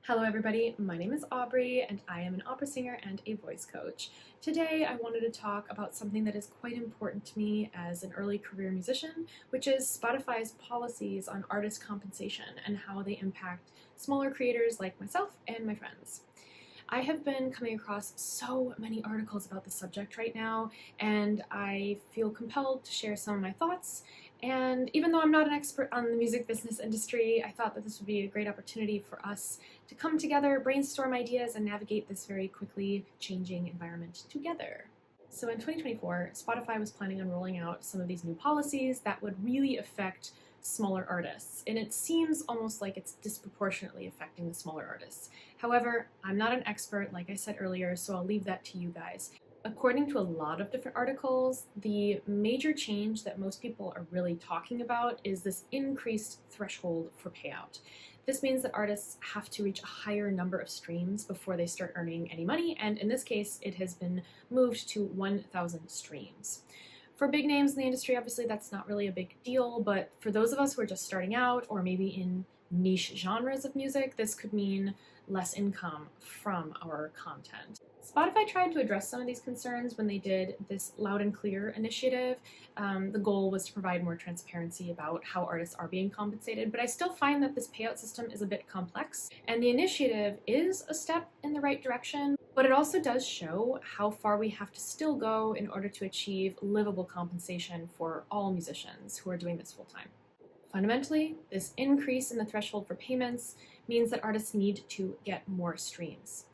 Hello everybody, my name is Aubrey and I am an opera singer and a voice coach. Today I wanted to talk about something that is quite important to me as an early career musician, which is Spotify's policies on artist compensation and how they impact smaller creators like myself and my friends. I have been coming across so many articles about this subject right now, and I feel compelled to share some of my thoughts. And even though I'm not an expert on the music business industry, I thought that this would be a great opportunity for us to come together, brainstorm ideas, and navigate this very quickly changing environment together. So in 2024, Spotify was planning on rolling out some of these new policies that would really affect smaller artists, and it seems almost like it's disproportionately affecting the smaller artists. However, I'm not an expert, like I said earlier, so I'll leave that to you guys. According to a lot of different articles, the major change that most people are really talking about is this increased threshold for payout. This means that artists have to reach a higher number of streams before they start earning any money, and in this case, it has been moved to 1,000 streams. For big names in the industry, obviously that's not really a big deal, but for those of us who are just starting out or maybe in niche genres of music, this could mean less income from our content. Spotify tried to address some of these concerns when they did this Loud and Clear initiative. The goal was to provide more transparency about how artists are being compensated, but I still find that this payout system is a bit complex, and the initiative is a step in the right direction, but it also does show how far we have to still go in order to achieve livable compensation for all musicians who are doing this full-time. Fundamentally, this increase in the threshold for payments means that artists need to get more streams.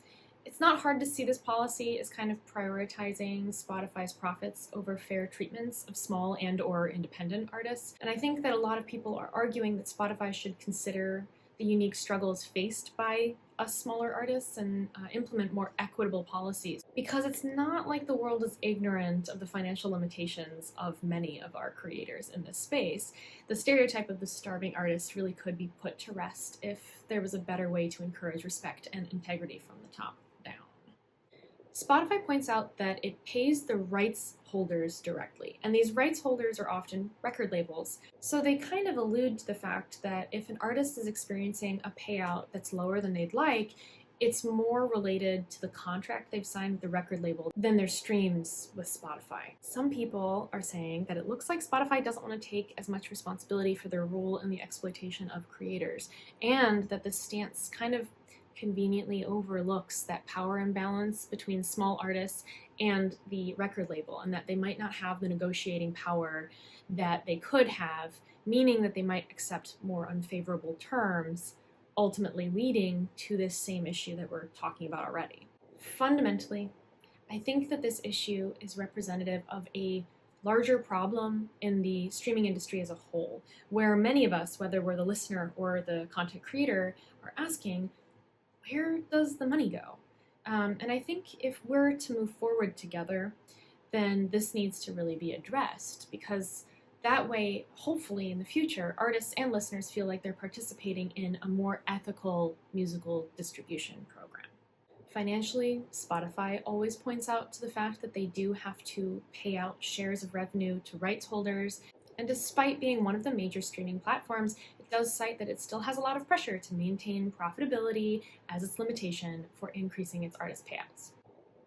It's not hard to see this policy as kind of prioritizing Spotify's profits over fair treatments of small and/or independent artists, and I think that a lot of people are arguing that Spotify should consider the unique struggles faced by us smaller artists and implement more equitable policies, because it's not like the world is ignorant of the financial limitations of many of our creators in this space. The stereotype of the starving artist really could be put to rest if there was a better way to encourage respect and integrity from the top down. Spotify points out that it pays the rights holders directly, and these rights holders are often record labels. So they kind of allude to the fact that if an artist is experiencing a payout that's lower than they'd like, it's more related to the contract they've signed with the record label than their streams with Spotify. Some people are saying that it looks like Spotify doesn't want to take as much responsibility for their role in the exploitation of creators, and that this stance kind of conveniently overlooks that power imbalance between small artists and the record label, and that they might not have the negotiating power that they could have, meaning that they might accept more unfavorable terms, ultimately leading to this same issue that we're talking about already. Fundamentally, I think that this issue is representative of a larger problem in the streaming industry as a whole, where many of us, whether we're the listener or the content creator, are asking, where does the money go? And I think if we're to move forward together, then this needs to really be addressed, because that way, hopefully in the future, artists and listeners feel like they're participating in a more ethical musical distribution program. Financially, Spotify always points out to the fact that they do have to pay out shares of revenue to rights holders, and despite being one of the major streaming platforms, it does cite that it still has a lot of pressure to maintain profitability as its limitation for increasing its artist payouts.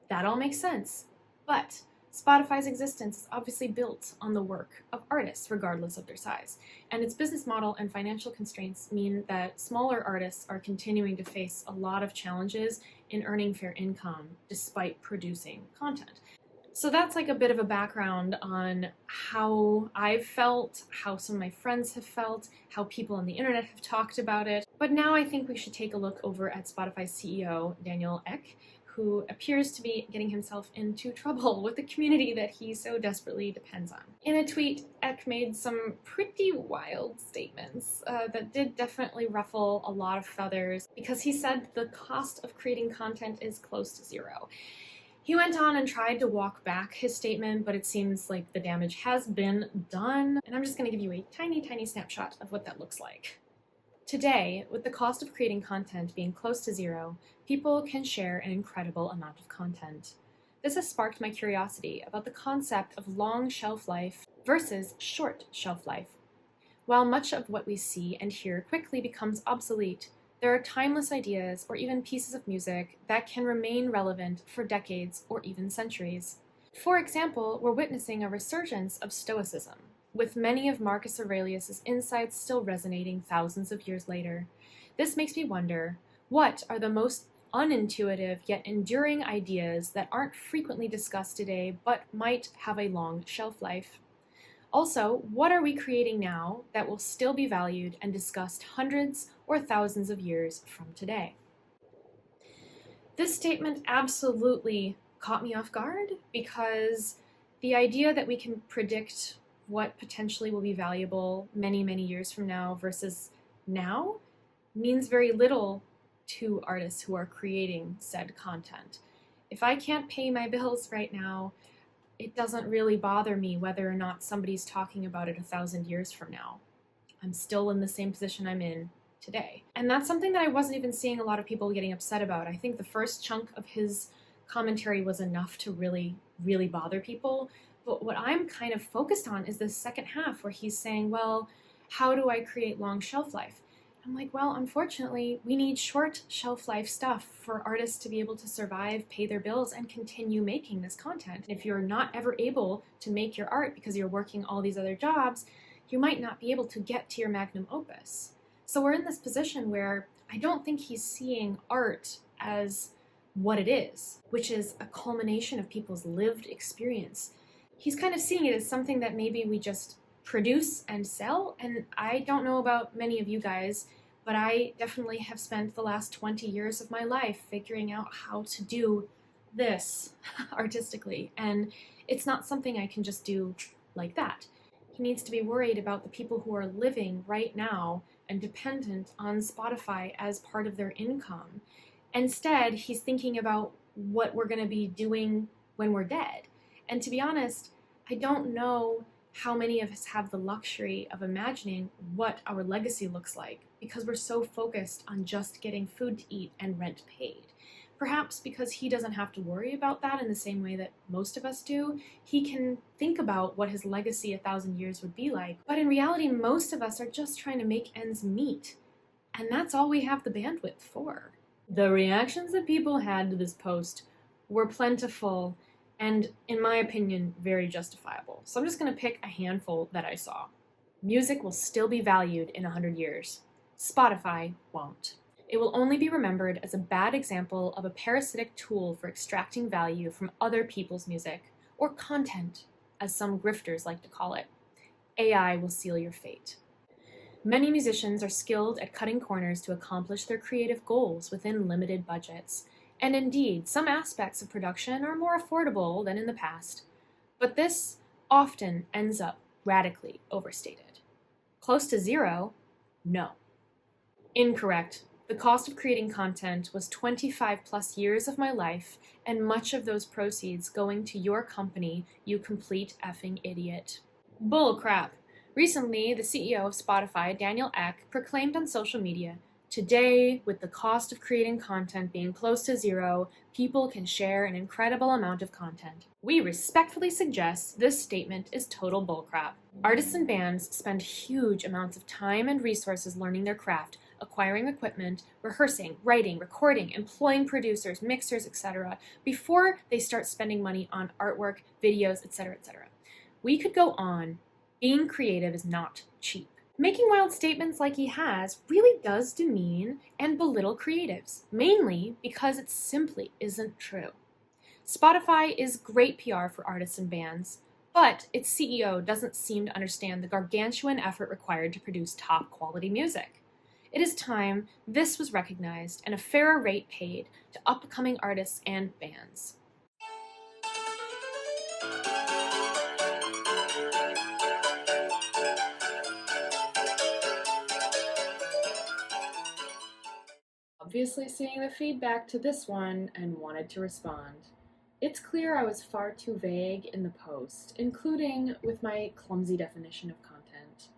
That all makes sense, but Spotify's existence is obviously built on the work of artists, regardless of their size, and its business model and financial constraints mean that smaller artists are continuing to face a lot of challenges in earning fair income despite producing content. So that's like a bit of a background on how I've felt, how some of my friends have felt, how people on the internet have talked about it. But now I think we should take a look over at Spotify's CEO, Daniel Ek, who appears to be getting himself into trouble with the community that he so desperately depends on. In a tweet, Ek made some pretty wild statements that did definitely ruffle a lot of feathers, because he said the cost of creating content is close to zero. He went on and tried to walk back his statement, but it seems like the damage has been done, and I'm just going to give you a tiny snapshot of what that looks like. Today, with the cost of creating content being close to zero, people can share an incredible amount of content. This has sparked my curiosity about the concept of long shelf life versus short shelf life. While much of what we see and hear quickly becomes obsolete, There are timeless ideas or even pieces of music that can remain relevant for decades or even centuries. For example, we're witnessing a resurgence of Stoicism, with many of Marcus Aurelius's insights still resonating thousands of years later. This makes me wonder, what are the most unintuitive yet enduring ideas that aren't frequently discussed today but might have a long shelf life? Also, what are we creating now that will still be valued and discussed hundreds or thousands of years from today? This statement absolutely caught me off guard because the idea that we can predict what potentially will be valuable many, many years from now versus now means very little to artists who are creating said content. If I can't pay my bills right now, it doesn't really bother me whether or not somebody's talking about it 1,000 years from now. I'm still in the same position I'm in today. And that's something that I wasn't even seeing a lot of people getting upset about. I think the first chunk of his commentary was enough to really, really bother people. But what I'm kind of focused on is the second half where he's saying, well, how do I create long shelf life? I'm like, well, unfortunately, we need short shelf life stuff for artists to be able to survive, pay their bills, and continue making this content. And if you're not ever able to make your art because you're working all these other jobs, you might not be able to get to your magnum opus. So we're in this position where I don't think he's seeing art as what it is, which is a culmination of people's lived experience. He's kind of seeing it as something that maybe we just produce and sell. And I don't know about many of you guys, but I definitely have spent the last 20 years of my life figuring out how to do this artistically. And it's not something I can just do like that. He needs to be worried about the people who are living right now and dependent on Spotify as part of their income. Instead, he's thinking about what we're going to be doing when we're dead. And to be honest, I don't know how many of us have the luxury of imagining what our legacy looks like because we're so focused on just getting food to eat and rent paid. Perhaps because he doesn't have to worry about that in the same way that most of us do, he can think about what his legacy 1,000 years would be like. But in reality, most of us are just trying to make ends meet. And that's all we have the bandwidth for. The reactions that people had to this post were plentiful and, in my opinion, very justifiable. So I'm just going to pick a handful that I saw. Music will still be valued in 100 years. Spotify won't. It will only be remembered as a bad example of a parasitic tool for extracting value from other people's music, or content, as some grifters like to call it. AI will seal your fate. Many musicians are skilled at cutting corners to accomplish their creative goals within limited budgets, and indeed, some aspects of production are more affordable than in the past. But this often ends up radically overstated. Close to zero? No. Incorrect. The cost of creating content was 25 plus years of my life, and much of those proceeds going to your company, you complete effing idiot. Bull crap. Recently, the CEO of Spotify, Daniel Ek, proclaimed on social media, "Today, with the cost of creating content being close to zero, people can share an incredible amount of content." We respectfully suggest this statement is total bullcrap. Artists and bands spend huge amounts of time and resources learning their craft, acquiring equipment, rehearsing, writing, recording, employing producers, mixers, etc., before they start spending money on artwork, videos, etc., etc. We could go on. Being creative is not cheap. Making wild statements like he has really does demean and belittle creatives, mainly because it simply isn't true. Spotify is great PR for artists and bands, but its CEO doesn't seem to understand the gargantuan effort required to produce top quality music. It is time this was recognized and a fairer rate paid to upcoming artists and bands. Obviously seeing the feedback to this one and wanted to respond. It's clear I was far too vague in the post, including with my clumsy definition of content.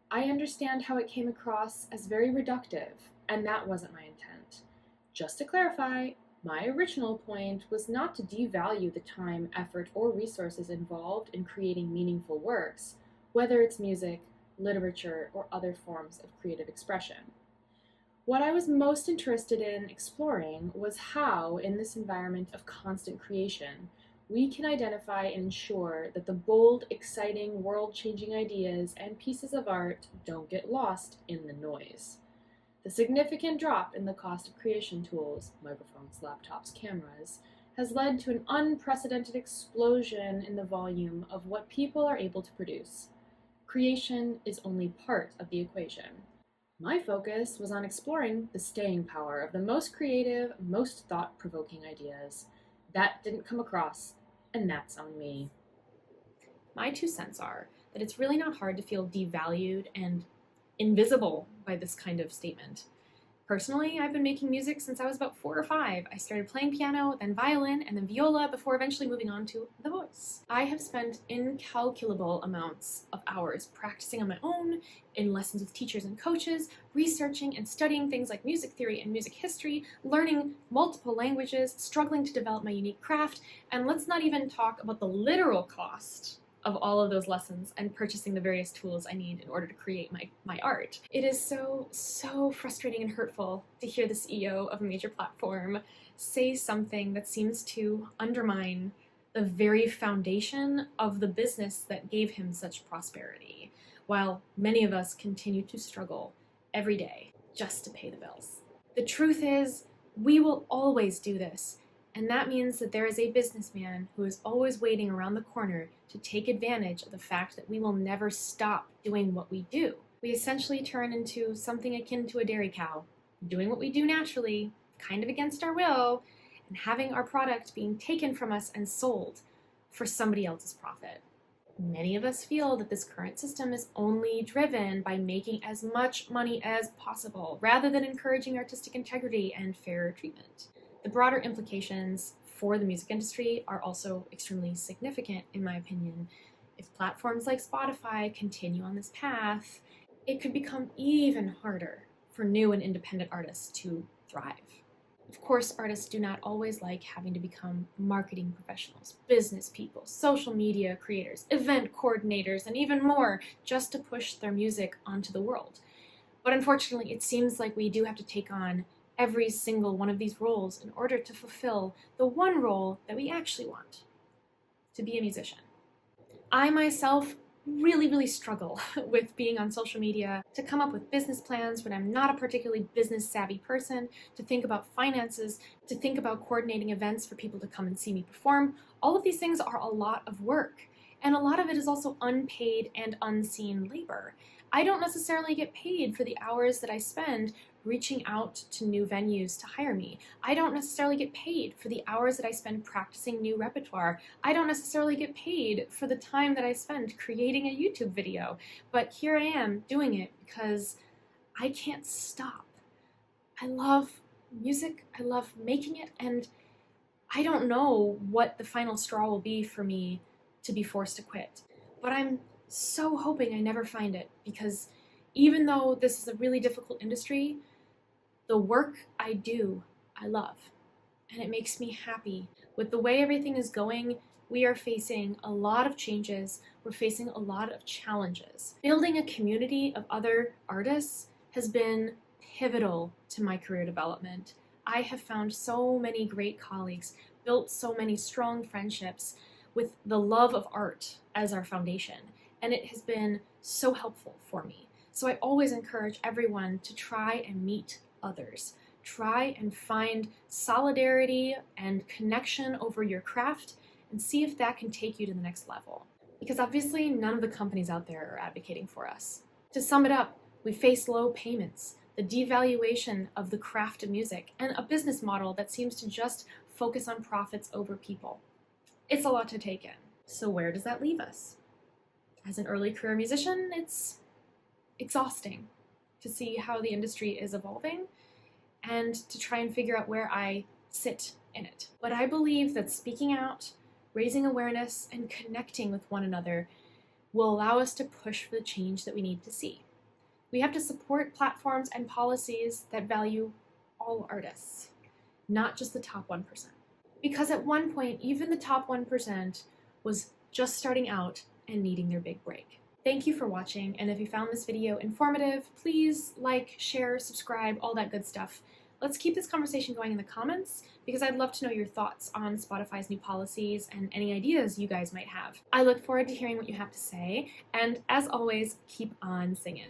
I understand how it came across as very reductive, and that wasn't my intent. Just to clarify, my original point was not to devalue the time, effort, or resources involved in creating meaningful works, whether it's music, literature, or other forms of creative expression. What I was most interested in exploring was how, in this environment of constant creation, we can identify and ensure that the bold, exciting, world-changing ideas and pieces of art don't get lost in the noise. The significant drop in the cost of creation tools, microphones, laptops, cameras, has led to an unprecedented explosion in the volume of what people are able to produce. Creation is only part of the equation. My focus was on exploring the staying power of the most creative, most thought-provoking ideas. That didn't come across, and that's on me. My 2 cents are that it's really not hard to feel devalued and invisible by this kind of statement. Personally, I've been making music since I was about 4 or 5. I started playing piano, then violin, and then viola before eventually moving on to the voice. I have spent incalculable amounts of hours practicing on my own, in lessons with teachers and coaches, researching and studying things like music theory and music history, learning multiple languages, struggling to develop my unique craft, and let's not even talk about the literal cost of all of those lessons and purchasing the various tools I need in order to create my art. It is so frustrating and hurtful to hear the CEO of a major platform say something that seems to undermine the very foundation of the business that gave him such prosperity, while many of us continue to struggle every day just to pay the bills. The truth is, we will always do this. And that means that there is a businessman who is always waiting around the corner to take advantage of the fact that we will never stop doing what we do. We essentially turn into something akin to a dairy cow, doing what we do naturally, kind of against our will, and having our product being taken from us and sold for somebody else's profit. Many of us feel that this current system is only driven by making as much money as possible, rather than encouraging artistic integrity and fair treatment. The broader implications for the music industry are also extremely significant, in my opinion. If platforms like Spotify continue on this path, it could become even harder for new and independent artists to thrive. Of course, artists do not always like having to become marketing professionals, business people, social media creators, event coordinators, and even more just to push their music onto the world. But unfortunately, it seems like we do have to take on every single one of these roles in order to fulfill the one role that we actually want, to be a musician. I myself really struggle with being on social media, to come up with business plans when I'm not a particularly business savvy person, to think about finances, to think about coordinating events for people to come and see me perform. All of these things are a lot of work, and a lot of it is also unpaid and unseen labor. I don't necessarily get paid for the hours that I spend reaching out to new venues to hire me. I don't necessarily get paid for the hours that I spend practicing new repertoire. I don't necessarily get paid for the time that I spend creating a YouTube video. But here I am doing it because I can't stop. I love music, I love making it, and I don't know what the final straw will be for me to be forced to quit. But I'm so hoping I never find it, because even though this is a really difficult industry, the work I do, I love, and it makes me happy. With the way everything is going, we are facing a lot of changes, we're facing a lot of challenges. Building a community of other artists has been pivotal to my career development. I have found so many great colleagues, built so many strong friendships with the love of art as our foundation, and it has been so helpful for me. So I always encourage everyone to try and meet others. Try and find solidarity and connection over your craft and see if that can take you to the next level. Because obviously none of the companies out there are advocating for us. To sum it up, we face low payments, the devaluation of the craft of music, and a business model that seems to just focus on profits over people. It's a lot to take in. So where does that leave us? As an early career musician, it's exhausting to see how the industry is evolving and to try and figure out where I sit in it. But I believe that speaking out, raising awareness, and connecting with one another will allow us to push for the change that we need to see. We have to support platforms and policies that value all artists, not just the top 1%. Because at one point, even the top 1% was just starting out and needing their big break. Thank you for watching, and if you found this video informative, please like, share, subscribe, all that good stuff. Let's keep this conversation going in the comments because I'd love to know your thoughts on Spotify's new policies and any ideas you guys might have. I look forward to hearing what you have to say, and as always, keep on singing.